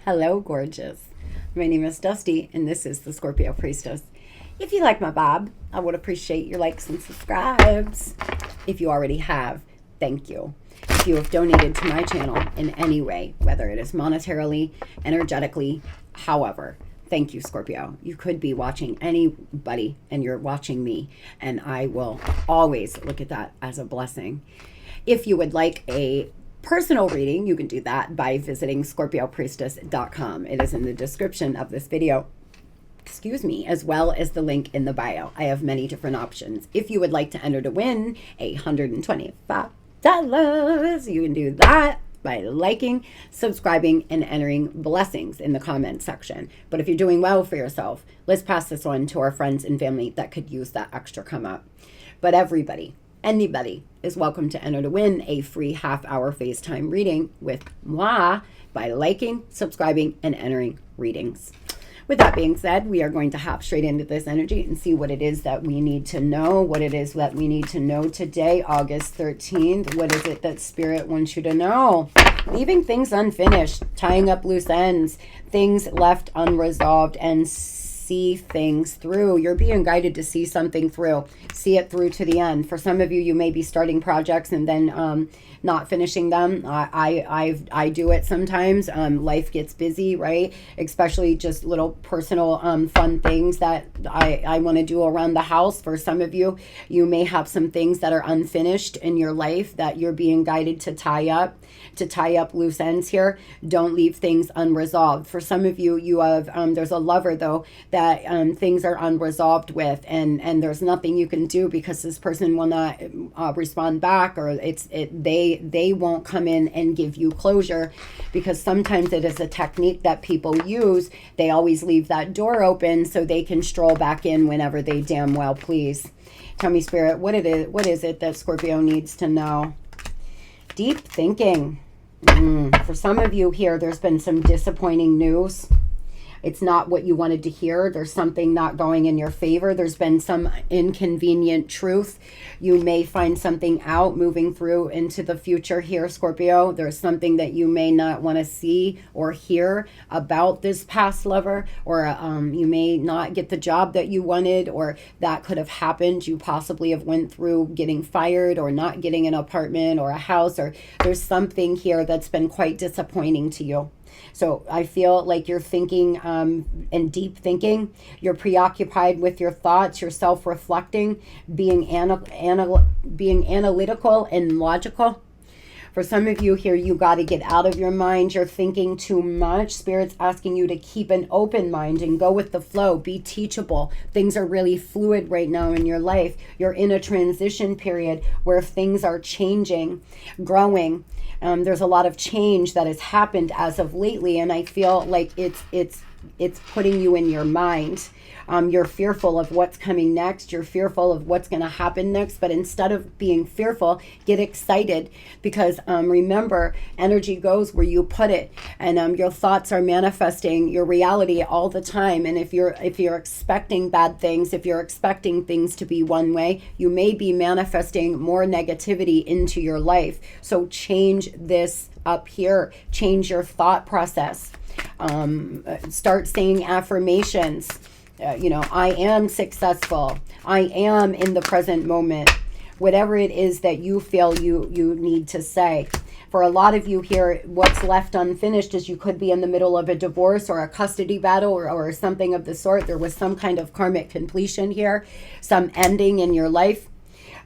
Hello, gorgeous. My name is Dusty, and this is the Scorpio Priestess. If you like my vibe, I would appreciate your likes and subscribes. If you already have, thank you. If you have donated to my channel in any way, whether it is monetarily, energetically, however, thank you, Scorpio. You could be watching anybody, and you're watching me, and I will always look at that as a blessing. If you would like a personal reading, you can do that by visiting Scorpiopriestess.com. It is in the description of this video, as well as the link in the bio. I have many different options. If you would like to enter to win $125, you can do that by liking, subscribing, and entering blessings in the comment section. But if you're doing well for yourself, let's pass this on to our friends and family that could use that extra come up. But anybody is welcome to enter to win a free half-hour FaceTime reading with moi by liking, subscribing, and entering readings. With that being said, we are going to hop straight into this energy and see what it is that we need to know, what it is that we need to know today, August 13th. What is it that Spirit wants you to know? Leaving things unfinished, tying up loose ends, things left unresolved, and see things through. You're being guided to see something through. See it through to the end. For some of you, you may be starting projects and then not finishing them. I do it sometimes. Life gets busy, right? Especially just little personal fun things that I want to do around the house. For some of you, you may have some things that are unfinished in your life that you're being guided to tie up loose ends here. Don't leave things unresolved. For some of you, you have there's a lover though that things are unresolved with, and there's nothing you can do because this person will not respond back, or they won't come in and give you closure, because sometimes it is a technique that people use. They always leave that door open so they can stroll back in whenever they damn well please. Tell me, Spirit, what is it that Scorpio needs to know? Deep thinking. For some of you here, there's been some disappointing news. It's not what you wanted to hear. There's something not going in your favor. There's been some inconvenient truth. You may find something out moving through into the future here, Scorpio. There's something that you may not want to see or hear about this past lover, or you may not get the job that you wanted, or that could have happened. You possibly have went through getting fired or not getting an apartment or a house, or there's something here that's been quite disappointing to you. So I feel like you're thinking and deep thinking. You're preoccupied with your thoughts. You're self-reflecting, being analytical and logical. For some of you here, you got to get out of your mind. You're thinking too much. Spirit's asking you to keep an open mind and go with the flow. Be teachable. Things are really fluid right now in your life. You're in a transition period where things are changing, growing. There's a lot of change that has happened as of lately, and I feel like it's putting you in your mind. You're fearful of what's coming next. You're fearful of what's going to happen next. But instead of being fearful, get excited, because remember, energy goes where you put it, and your thoughts are manifesting your reality all the time. And if you're expecting bad things, if you're expecting things to be one way, you may be manifesting more negativity into your life. So change this up here. Change your thought process. Start saying affirmations. I am successful. I am in the present moment. Whatever it is that you feel you need to say. For a lot of you here, what's left unfinished is you could be in the middle of a divorce or a custody battle or something of the sort. There was some kind of karmic completion here, some ending in your life.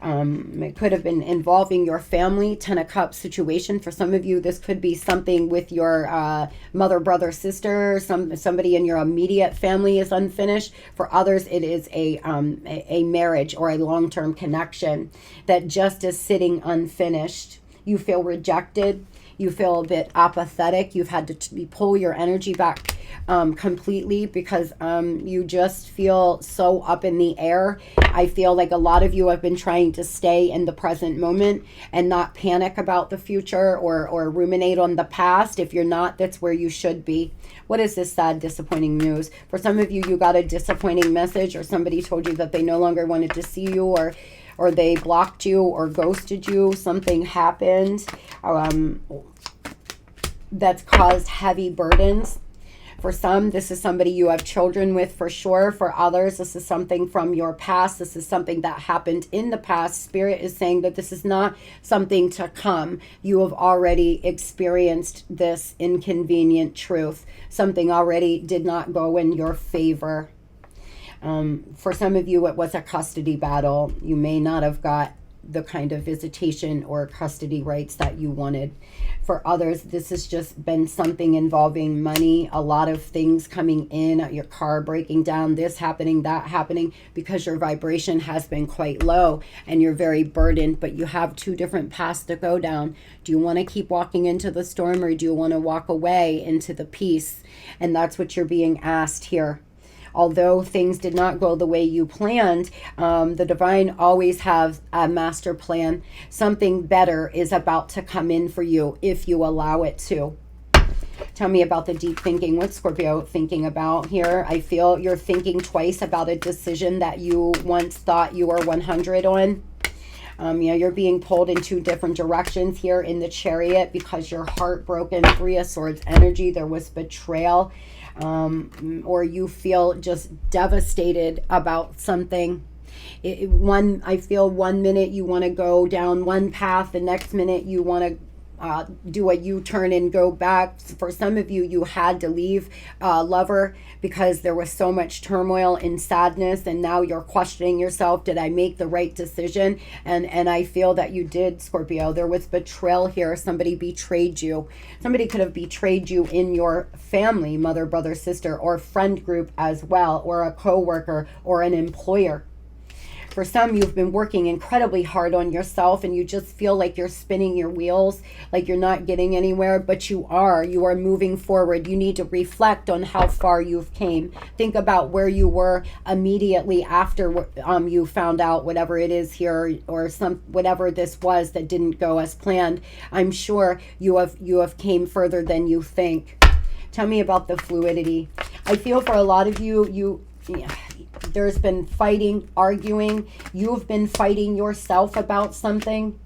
It could have been involving your family, 10 of Cups situation. For some of you, this could be something with your mother, brother, sister. Somebody in your immediate family is unfinished. For others, it is a marriage or a long-term connection that just is sitting unfinished. You feel rejected. You feel a bit apathetic. You've had to pull your energy back completely because you just feel so up in the air. I feel like a lot of you have been trying to stay in the present moment and not panic about the future or ruminate on the past. If you're not, that's where you should be. What is this sad, disappointing news? For some of you, you got a disappointing message, or somebody told you that they no longer wanted to see you, or they blocked you or ghosted you. Something happened that's caused heavy burdens For some, this is somebody you have children with for sure. For others, this is something from your past. This is something that happened in the past. Spirit is saying that this is not something to come. You have already experienced this inconvenient truth. Something already did not go in your favor. For some of you, it was a custody battle. You may not have got the kind of visitation or custody rights that you wanted. For others, this has just been something involving money, a lot of things coming in, your car breaking down, this happening, that happening, because your vibration has been quite low and you're very burdened, but you have two different paths to go down. Do you want to keep walking into the storm, or do you want to walk away into the peace? And that's what you're being asked here. Although things did not go the way you planned, the divine always has a master plan. Something better is about to come in for you if you allow it to. Tell me about the deep thinking. What's Scorpio thinking about here? I feel you're thinking twice about a decision that you once thought you were 100 on. You're being pulled in two different directions here in the Chariot because you're heartbroken. Three of Swords energy. There was betrayal. Or you feel just devastated about something. I feel 1 minute you want to go down one path, the next minute you want to do a U-turn and go back. For some of you, you had to leave a lover because there was so much turmoil and sadness, and now you're questioning yourself, did I make the right decision? And I feel that you did, Scorpio. There was betrayal here. Somebody betrayed you. Somebody could have betrayed you in your family, mother, brother, sister, or friend group as well, or a co-worker or an employer. For some, you've been working incredibly hard on yourself and you just feel like you're spinning your wheels, like you're not getting anywhere, but you are moving forward. You need to reflect on how far you've came. Think about where you were immediately after you found out whatever it is here, or whatever this was that didn't go as planned. I'm sure you have came further than you think. Tell me about the fluidity. I feel for a lot of you, there's been fighting, arguing. You've been fighting yourself about something.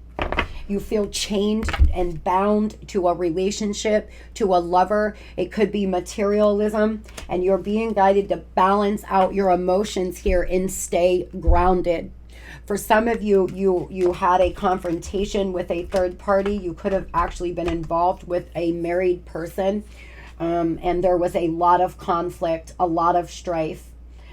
You feel chained and bound to a relationship, to a lover. It could be materialism, and you're being guided to balance out your emotions here and stay grounded. For some of you, you had a confrontation with a third party. You could have actually been involved with a married person, and there was a lot of conflict, a lot of strife.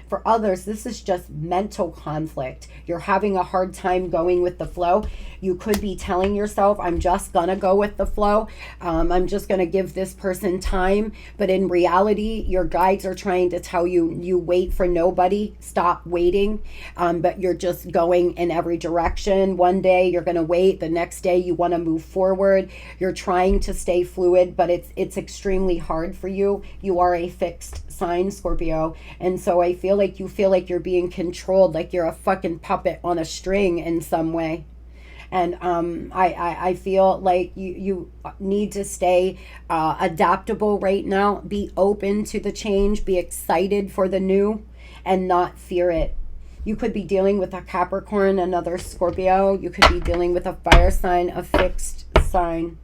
For others, this is just mental conflict. You're having a hard time going with the flow. You could be telling yourself, I'm just gonna go with the flow. I'm just gonna give this person time. But in reality, your guides are trying to tell you, you wait for nobody, stop waiting. But you're just going in every direction. One day you're gonna wait, the next day you wanna move forward. You're trying to stay fluid, but it's extremely hard for you. You are a fixed sign, Scorpio. And so I feel like you feel like you're being controlled, like you're a fucking puppet on a string in some way. And I feel like you need to stay adaptable right now. Be open to the change. Be excited for the new and not fear it. You could be dealing with a Capricorn, another Scorpio. You could be dealing with a fire sign, a fixed sign.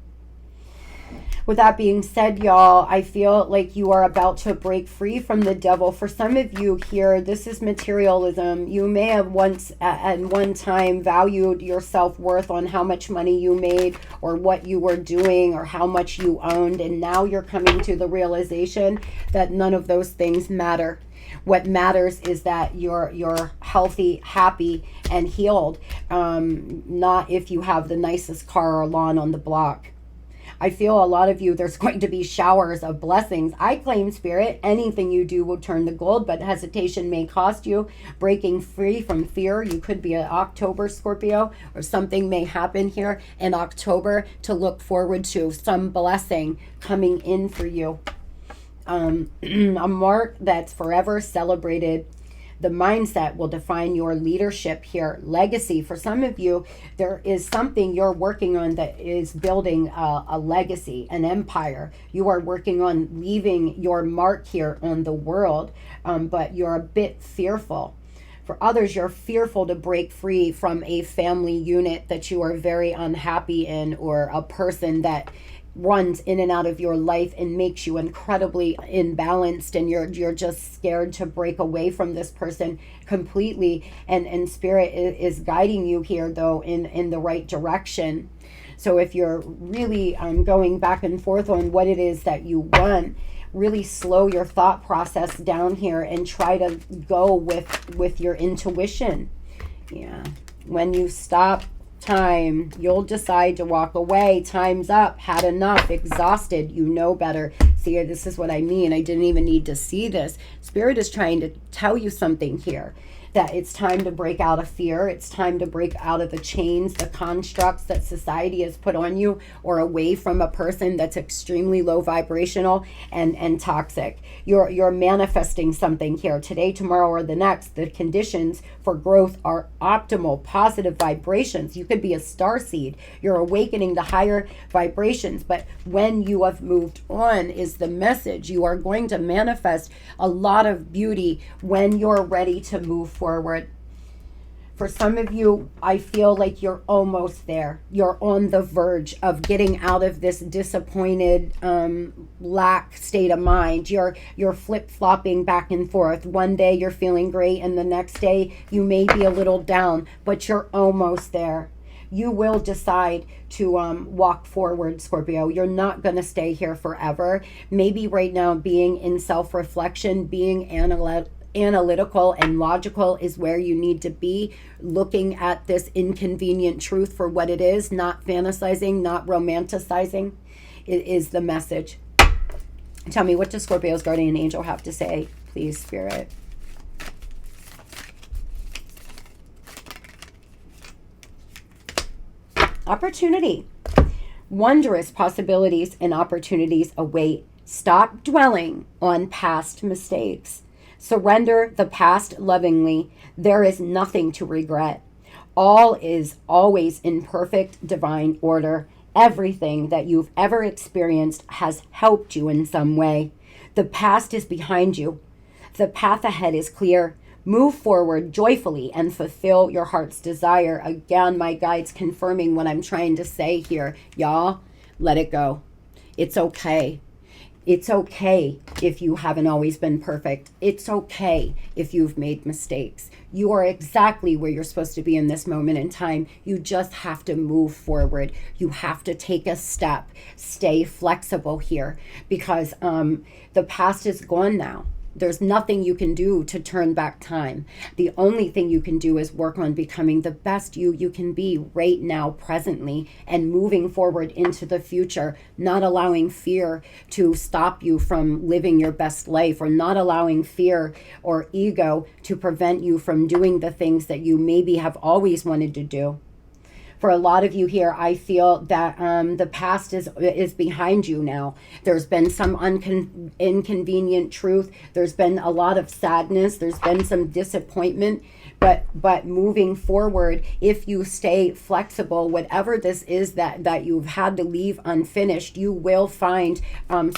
With that being said, y'all, I feel like you are about to break free from the devil. For some of you here, this is materialism. You may have once at one time valued your self-worth on how much money you made or what you were doing or how much you owned. And now you're coming to the realization that none of those things matter. What matters is that you're healthy, happy, and healed. Not if you have the nicest car or lawn on the block. I feel a lot of you, there's going to be showers of blessings. I claim, Spirit, anything you do will turn to gold, but hesitation may cost you. Breaking free from fear. You could be an October Scorpio, or something may happen here in October to look forward to some blessing coming in for you. A mark that's forever celebrated. The mindset will define your leadership here. Legacy. For some of you, there is something you're working on that is building a legacy, an empire. You are working on leaving your mark here on the world, but you're a bit fearful. For others, you're fearful to break free from a family unit that you are very unhappy in, or a person that runs in and out of your life and makes you incredibly imbalanced, and you're just scared to break away from this person completely. And Spirit is guiding you here, though, in the right direction. So if you're really going back and forth on what it is that you want, really slow your thought process down here and try to go with your intuition. Yeah. When you stop time, you'll decide to walk away. Time's up. Had enough. Exhausted. You know better. See, this is what I mean. I didn't even need to see this. Spirit is trying to tell you something here. That it's time to break out of fear. It's time to break out of the chains, the constructs that society has put on you, or away from a person that's extremely low vibrational and toxic. You're manifesting something here today, tomorrow, or the next. The conditions for growth are optimal, positive vibrations. You could be a star seed. You're awakening to higher vibrations. But when you have moved on is the message. You are going to manifest a lot of beauty when you're ready to move forward. For some of you, I feel like you're almost there. You're on the verge of getting out of this disappointed, lack state of mind. You're flip-flopping back and forth. One day you're feeling great, and the next day you may be a little down, but you're almost there. You will decide to walk forward, Scorpio. You're not going to stay here forever. Maybe right now being in self-reflection, being analytical and logical is where you need to be, looking at this inconvenient truth for what it is, not fantasizing, not romanticizing. It is the message. Tell me, what does Scorpio's guardian angel have to say, please, Spirit? Opportunity. Wondrous possibilities and opportunities await. Stop dwelling on past mistakes. Surrender the past lovingly. There is nothing to regret. All is always in perfect divine order. Everything that you've ever experienced has helped you in some way. The past is behind you. The path ahead is clear. Move forward joyfully and fulfill your heart's desire. Again, my guides confirming what I'm trying to say here. Y'all, let it go. It's okay. It's okay if you haven't always been perfect. It's okay if you've made mistakes. You are exactly where you're supposed to be in this moment in time. You just have to move forward. You have to take a step. Stay flexible here, because the past is gone now. There's nothing you can do to turn back time. The only thing you can do is work on becoming the best you can be right now, presently, and moving forward into the future, not allowing fear to stop you from living your best life, or not allowing fear or ego to prevent you from doing the things that you maybe have always wanted to do. For a lot of you here, I feel that the past is behind you now. There's been some inconvenient truth. There's been a lot of sadness. There's been some disappointment. But moving forward, if you stay flexible, whatever this is that you've had to leave unfinished, you will find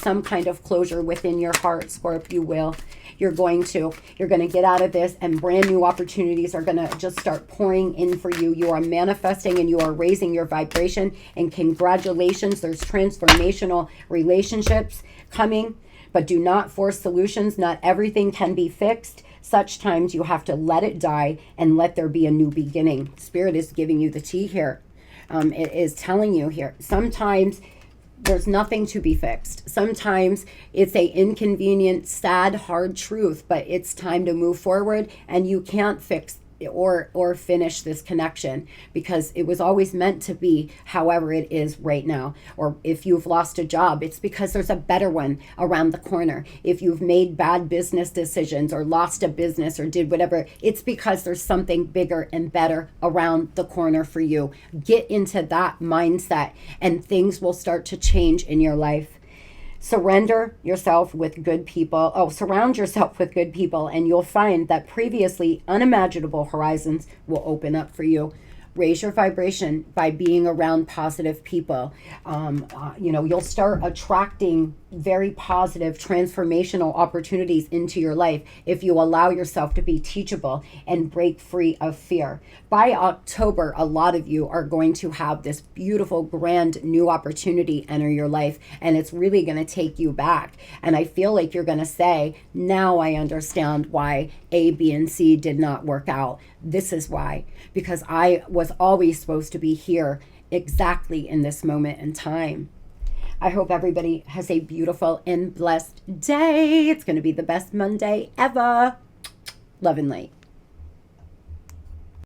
some kind of closure within your heart, Scorp. You will. You're going to get out of this, and brand new opportunities are going to just start pouring in for you. You are manifesting and you are raising your vibration, and congratulations. There's transformational relationships coming, but do not force solutions. Not everything can be fixed. Such times you have to let it die and let there be a new beginning. Spirit is giving you the tea here. It is telling you here. Sometimes there's nothing to be fixed. Sometimes it's a inconvenient, sad, hard truth, but it's time to move forward, and you can't fix or finish this connection, because it was always meant to be however it is right now. Or if you've lost a job, it's because there's a better one around the corner. If you've made bad business decisions or lost a business or did whatever, it's because there's something bigger and better around the corner for you. Get into that mindset and things will start to change in your life. Surrender yourself with good people. Surround yourself with good people, and you'll find that previously unimaginable horizons will open up for you. Raise your vibration by being around positive people. You know, you'll start attracting very positive transformational opportunities into your life if you allow yourself to be teachable and break free of fear. By October, a lot of you are going to have this beautiful, grand new opportunity enter your life, and it's really going to take you back. And I feel like you're going to say, now I understand why A, B, and C did not work out. This is why, because I was always supposed to be here exactly in this moment in time. I hope everybody has a beautiful and blessed day. It's going to be the best Monday ever. Love and light.